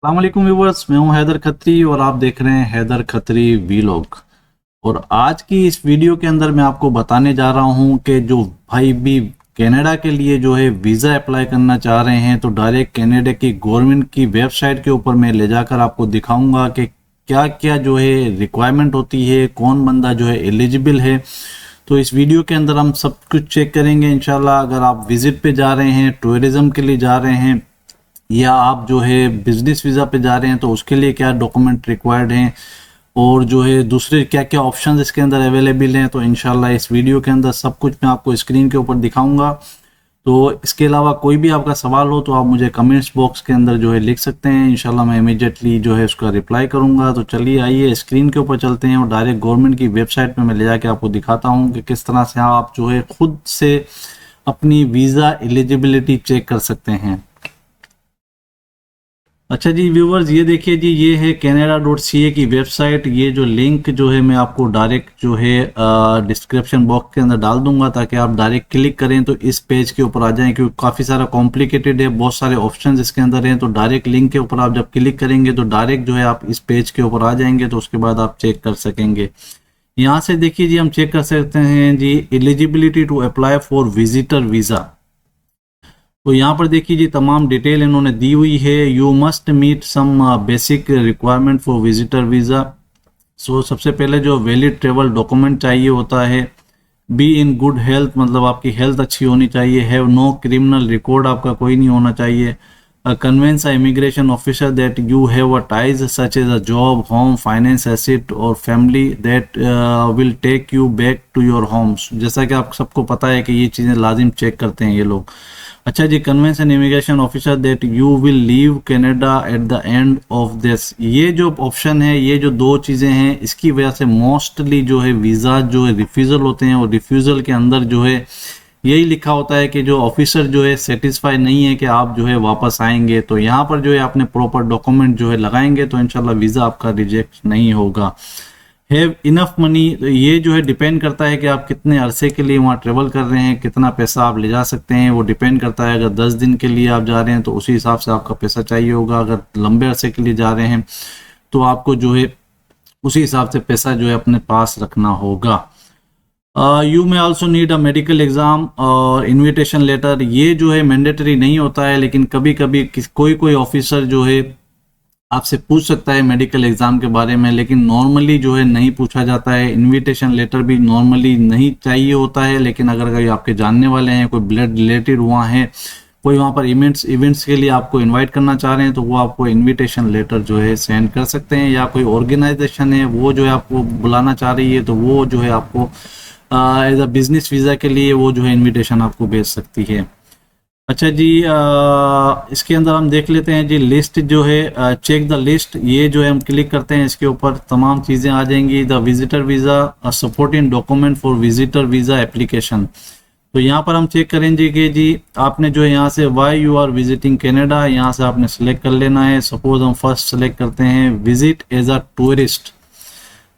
अस्सलामुअलैकुम व्यूवर्स, मैं हूं हैदर खत्री और आप देख रहे हैं हैदर खत्री वीलॉग। और आज की इस वीडियो के अंदर मैं आपको बताने जा रहा हूं कि जो भाई भी कनाडा के लिए जो है वीज़ा अप्लाई करना चाह रहे हैं तो डायरेक्ट कनाडा की गवर्नमेंट की वेबसाइट के ऊपर मैं ले जाकर आपको दिखाऊंगा कि क्या क्या जो है रिक्वायरमेंट होती है, कौन बंदा जो है एलिजिबल है। तो इस वीडियो के अंदर हम सब कुछ चेक करेंगे इंशाल्लाह। अगर आप विजिट पे जा रहे हैं, टूरिज्म के लिए जा रहे हैं या आप जो है बिजनेस वीज़ा पे जा रहे हैं तो उसके लिए क्या डॉक्यूमेंट रिक्वायर्ड हैं और जो है दूसरे क्या क्या ऑप्शंस इसके अंदर अवेलेबल हैं, तो इंशाल्लाह इस वीडियो के अंदर सब कुछ मैं आपको स्क्रीन के ऊपर दिखाऊंगा। तो इसके अलावा कोई भी आपका सवाल हो तो आप मुझे कमेंट्स बॉक्स के अंदर जो है लिख सकते हैं, इंशाल्लाह मैं इमीडिएटली जो है उसका रिप्लाई करूंगा। तो चलिए आइए स्क्रीन के ऊपर चलते हैं और डायरेक्ट गवर्नमेंट की वेबसाइट पे मैं ले जाके आपको दिखाता हूँ कि किस तरह से आप जो है खुद से अपनी वीज़ा एलिजिबिलिटी चेक कर सकते हैं। अच्छा जी व्यूवर्स, ये देखिए जी, ये है canada.ca की वेबसाइट। ये जो लिंक जो है मैं आपको डायरेक्ट जो है डिस्क्रिप्शन बॉक्स के अंदर डाल दूंगा ताकि आप डायरेक्ट क्लिक करें तो इस पेज के ऊपर आ जाएं, क्योंकि काफ़ी सारा कॉम्प्लिकेटेड है, बहुत सारे ऑप्शंस इसके अंदर हैं। तो डायरेक्ट लिंक के ऊपर आप जब क्लिक करेंगे तो डायरेक्ट जो है आप इस पेज के ऊपर आ जाएंगे, तो उसके बाद आप चेक कर सकेंगे। यहाँ से देखिए जी, हम चेक कर सकते हैं जी eligibility to apply for visitor visa. तो यहाँ पर देखिए जी तमाम डिटेल इन्होंने दी हुई है। You must meet some basic requirement for visitor visa. So सबसे पहले जो वैलिड ट्रेवल डॉक्यूमेंट चाहिए होता है। बी इन गुड हेल्थ, मतलब आपकी हेल्थ अच्छी होनी चाहिए। हैव नो क्रिमिनल रिकॉर्ड, आपका कोई नहीं होना चाहिए। Convince a immigration officer that you have a ties such as a job, home, finance, asset और family that will take you back to your homes. जैसा कि आप सबको पता है कि ये चीज़ें लाजिम चेक करते हैं ये लोग। अच्छा जी, convince and immigration officer that you will leave Canada at the end of this. ये जो ऑप्शन है, ये जो दो चीज़ें हैं, इसकी वजह से मोस्टली जो है वीज़ा जो है रिफ्यूज़ल होते हैं, और रिफ्यूज़ल के अंदर जो है यही लिखा होता है कि जो ऑफिसर जो है सेटिस्फाई नहीं है कि आप जो है वापस आएंगे। तो यहाँ पर जो है आपने प्रॉपर डॉक्यूमेंट जो है लगाएंगे तो इंशाल्लाह वीज़ा आपका रिजेक्ट नहीं होगा। हैव इनफ मनी, ये जो है डिपेंड करता है कि आप कितने अरसे के लिए वहाँ ट्रेवल कर रहे हैं, कितना पैसा आप ले जा सकते हैं, वो डिपेंड करता है। अगर 10 दिन के लिए आप जा रहे हैं तो उसी हिसाब से आपका पैसा चाहिए होगा। अगर लंबे अरसे के लिए जा रहे हैं तो आपको जो है उसी हिसाब से पैसा जो है अपने पास रखना होगा। You may also need a medical exam और इन्विटेशन लेटर। ये जो है मैंडेटरी नहीं होता है, लेकिन कभी कभी कोई कोई ऑफिसर जो है आपसे पूछ सकता है मेडिकल एग्जाम के बारे में, लेकिन नॉर्मली जो है नहीं पूछा जाता है। इनविटेशन लेटर भी नॉर्मली नहीं चाहिए होता है, लेकिन अगर कोई आपके जानने वाले हैं, कोई ब्लड रिलेटेड हुआ है, कोई वहाँ पर इवेंट्स के लिए आपको इनवाइट करना चाह रहे हैं तो वो आपको इनविटेशन लेटर जो है सेंड कर सकते हैं। या कोई ऑर्गेनाइजेशन है वो जो है आपको बुलाना चाह रही है तो वो जो है आपको एज अ बिजनेस वीज़ा के लिए वो जो है इनविटेशन आपको भेज सकती है। अच्छा जी, इसके अंदर हम देख लेते हैं जी लिस्ट जो है, चेक द लिस्ट। ये जो है हम क्लिक करते हैं, इसके ऊपर तमाम चीज़ें आ जाएंगी। The visitor visa, supporting document for visitor visa application. तो यहाँ पर हम चेक करेंगे कि जी आपने जो है यहाँ से why you are visiting Canada, यहाँ से आपने सेलेक्ट कर लेना है। सपोज हम फर्स्ट सेलेक्ट करते हैं विजिट एज अ टूरिस्ट।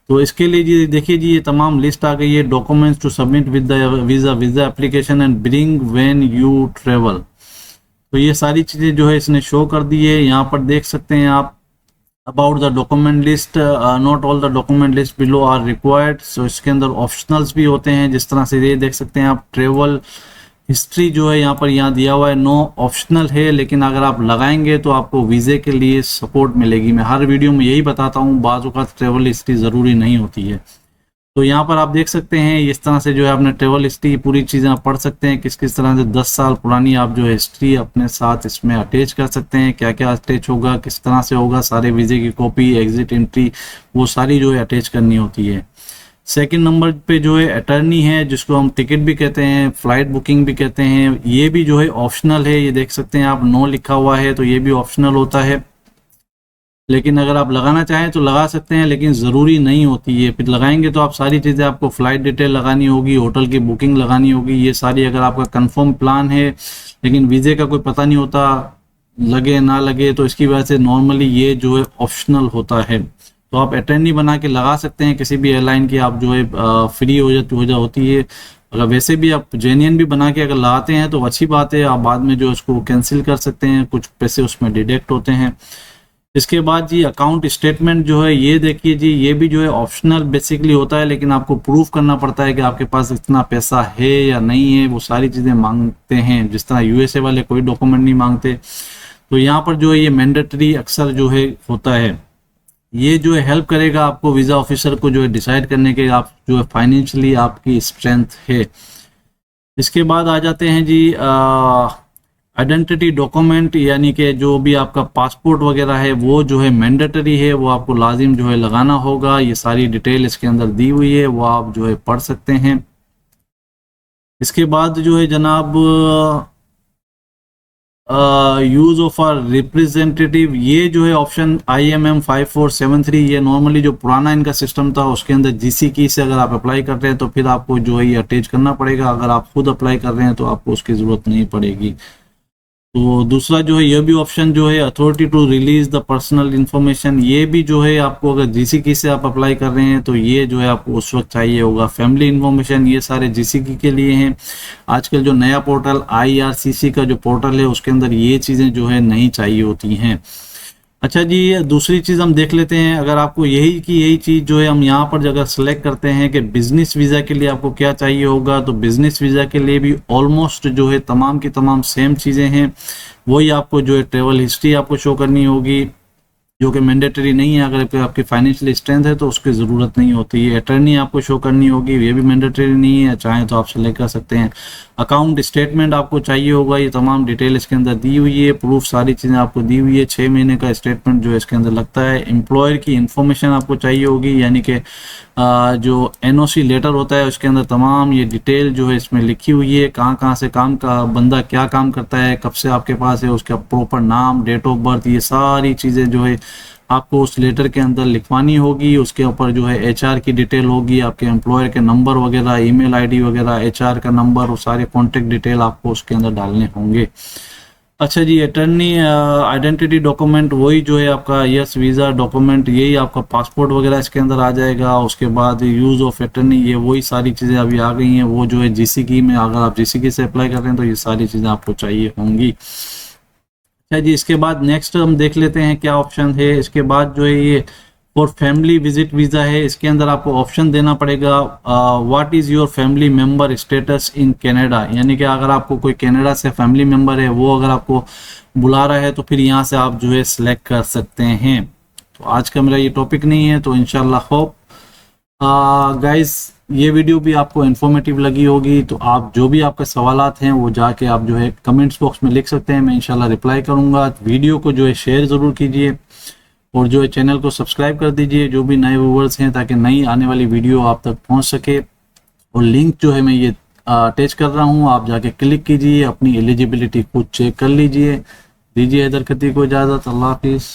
तो इसके लिए जी देखिए जी ये तमाम लिस्ट आ गई है। Documents to submit with the visa application and bring when you travel. तो ये सारी चीज़ें जो है इसने शो कर दी है। यहाँ पर देख सकते हैं आप about the document list, not all the document list below are required. So इसके अंदर ऑप्शनल्स भी होते हैं, जिस तरह से ये देख सकते हैं आप। ट्रेवल हिस्ट्री जो है यहाँ पर यहाँ दिया हुआ है, नो ऑप्शनल है, लेकिन अगर आप लगाएंगे तो आपको वीज़े के लिए सपोर्ट मिलेगी। मैं हर वीडियो में यही बताता हूँ, बाज़ औक़ात ट्रेवल हिस्ट्री ज़रूरी नहीं होती है। तो यहाँ पर आप देख सकते हैं इस तरह से जो है अपने ट्रेवल हिस्ट्री पूरी चीज़ें आप पढ़ सकते हैं। किस किस तरह से 10 साल पुरानी आप जो है हिस्ट्री अपने साथ इसमें अटैच कर सकते हैं। क्या क्या अटैच होगा, किस तरह से होगा, सारे वीज़े की कॉपी, एग्जिट एंट्री, वो सारी जो है अटैच करनी होती है। सेकंड नंबर पे जो है अटर्नी है, जिसको हम टिकट भी कहते हैं, फ्लाइट बुकिंग भी कहते हैं। ये भी जो है ऑप्शनल है। ये देख सकते हैं आप, नो लिखा हुआ है, तो ये भी ऑप्शनल होता है। लेकिन अगर आप लगाना चाहें तो लगा सकते हैं, लेकिन ज़रूरी नहीं होती है। फिर लगाएंगे तो आप सारी चीज़ें, आपको फ़्लाइट डिटेल लगानी होगी, होटल की बुकिंग लगानी होगी, ये सारी। अगर आपका कंफर्म प्लान है लेकिन वीज़े का कोई पता नहीं होता, लगे ना लगे, तो इसकी वजह से नॉर्मली ये जो है ऑप्शनल होता है। तो आप अटेंडी बना के लगा सकते हैं किसी भी एयरलाइन की, आप जो है फ्री होती है। अगर वैसे भी आप जेन्युइन भी बना के अगर लगाते हैं तो अच्छी बात है, आप बाद में जो उसको कैंसिल कर सकते हैं, कुछ पैसे उसमें डिडक्ट होते हैं। इसके बाद जी अकाउंट स्टेटमेंट जो है ये देखिए जी, ये भी जो है ऑप्शनल बेसिकली होता है, लेकिन आपको प्रूफ करना पड़ता है कि आपके पास इतना पैसा है या नहीं है, वो सारी चीज़ें मांगते हैं। जिस तरह यूएसए वाले कोई डॉक्यूमेंट नहीं मांगते, तो यहाँ पर जो है ये मैंडेटरी अक्सर जो है होता है। ये जो है हेल्प करेगा आपको वीज़ा ऑफिसर को जो है डिसाइड करने के आप जो है फाइनेंशियली आपकी स्ट्रेंथ है। इसके बाद आ जाते हैं जी आइडेंटिटी डॉक्यूमेंट, यानी कि जो भी आपका पासपोर्ट वगैरह है वो जो है मैंडेटरी है, वो आपको लाजिम जो है लगाना होगा। ये सारी डिटेल इसके अंदर दी हुई है, वो आप जो है पढ़ सकते हैं। इसके बाद जो है जनाब यूज ऑफ आर रिप्रेजेंटेटिव, ये जो है ऑप्शन IMM 5473, ये नॉर्मली जो पुराना इनका सिस्टम था उसके अंदर GC की से अगर आप अप्लाई कर रहे हैं तो फिर आपको जो है ये अटैच करना पड़ेगा। अगर आप खुद अप्लाई कर रहे हैं तो आपको उसकी ज़रूरत नहीं पड़ेगी। तो दूसरा जो है यह भी ऑप्शन जो है authority to release the personal information, ये भी जो है आपको अगर GC की से आप अप्लाई कर रहे हैं तो ये जो है आपको उस वक्त चाहिए होगा। फैमिली इंफॉर्मेशन ये सारे GC की के लिए हैं। आजकल जो नया पोर्टल IRCC का जो पोर्टल है उसके अंदर ये चीज़ें जो है नहीं चाहिए होती हैं। अच्छा जी, दूसरी चीज़ हम देख लेते हैं, अगर आपको यही चीज़ जो है हम यहाँ पर अगर सेलेक्ट करते हैं कि बिज़नेस वीज़ा के लिए आपको क्या चाहिए होगा, तो बिज़नेस वीज़ा के लिए भी ऑलमोस्ट जो है तमाम की तमाम सेम चीज़ें हैं। वही आपको जो है ट्रेवल हिस्ट्री आपको शो करनी होगी, जो कि मैंडेटरी नहीं है। अगर आपकी फाइनेंशियल स्ट्रेंथ है तो उसकी ज़रूरत नहीं होती है। अटर्नी आपको शो करनी होगी, ये भी मैंडेटरी नहीं है, चाहें तो आप सेलेक्ट कर सकते हैं। अकाउंट स्टेटमेंट आपको चाहिए होगा, ये तमाम डिटेल इसके अंदर दी हुई है, प्रूफ सारी चीज़ें आपको दी हुई है। 6 महीने का स्टेटमेंट जो है इसके अंदर लगता है। एम्प्लॉयर की इन्फॉर्मेशन आपको चाहिए होगी, यानी कि जो NOC लेटर होता है उसके अंदर तमाम ये डिटेल जो है इसमें लिखी हुई है, कहाँ से काम का बंदा क्या काम करता है, कब से आपके पास है, उसका प्रॉपर नाम, डेट ऑफ बर्थ, ये सारी चीज़ें जो है आपको उस लेटर के अंदर लिखवानी होगी। उसके ऊपर जो है HR की डिटेल होगी, आपके एम्प्लॉयर के नंबर वगैरह, ईमेल ID वगैरह, HR का नंबर, वो सारे कॉन्टेक्ट डिटेल आपको उसके अंदर डालने होंगे। अच्छा जी, अटर्नी आइडेंटिटी डॉक्यूमेंट वही जो है आपका यस वीज़ा डॉक्यूमेंट, यही आपका पासपोर्ट वगैरह इसके अंदर आ जाएगा। उसके बाद यूज़ ऑफ अटर्नी, ये वही सारी चीज़ें अभी आ गई हैं, वो जो है GC की में अगर आप GC की से अप्लाई कर रहे हैं तो ये सारी चीज़ें आपको चाहिए होंगी। अच्छा जी, इसके बाद नेक्स्ट हम देख लेते हैं क्या ऑप्शन है। इसके बाद जो है ये फॉर फैमिली विजिट वीज़ा है, इसके अंदर आपको ऑप्शन देना पड़ेगा what is your family member status in Canada, यानी कि अगर आपको कोई कनाडा से फैमिली मेंबर है वो अगर आपको बुला रहा है तो फिर यहाँ से आप जो है सिलेक्ट कर सकते हैं। तो आज का मेरा ये टॉपिक नहीं है, तो इंशाल्लाह होप गाइस ये वीडियो भी आपको इन्फॉर्मेटिव लगी होगी। तो आप जो भी आपके सवालात हैं वो जाके आप जो है कमेंट्स बॉक्स में लिख सकते हैं, मैं इंशाल्लाह रिप्लाई करूँगा। वीडियो को जो है शेयर ज़रूर कीजिए और जो है चैनल को सब्सक्राइब कर दीजिए जो भी नए व्यूअर्स हैं, ताकि नई आने वाली वीडियो आप तक पहुंच सके। और लिंक जो है मैं ये अटैच कर रहा हूं, आप जाके क्लिक कीजिए, अपनी एलिजिबिलिटी खुद चेक कर लीजिए। दीजिए इधर को इजाज़त। अल्लाह हाफिज़।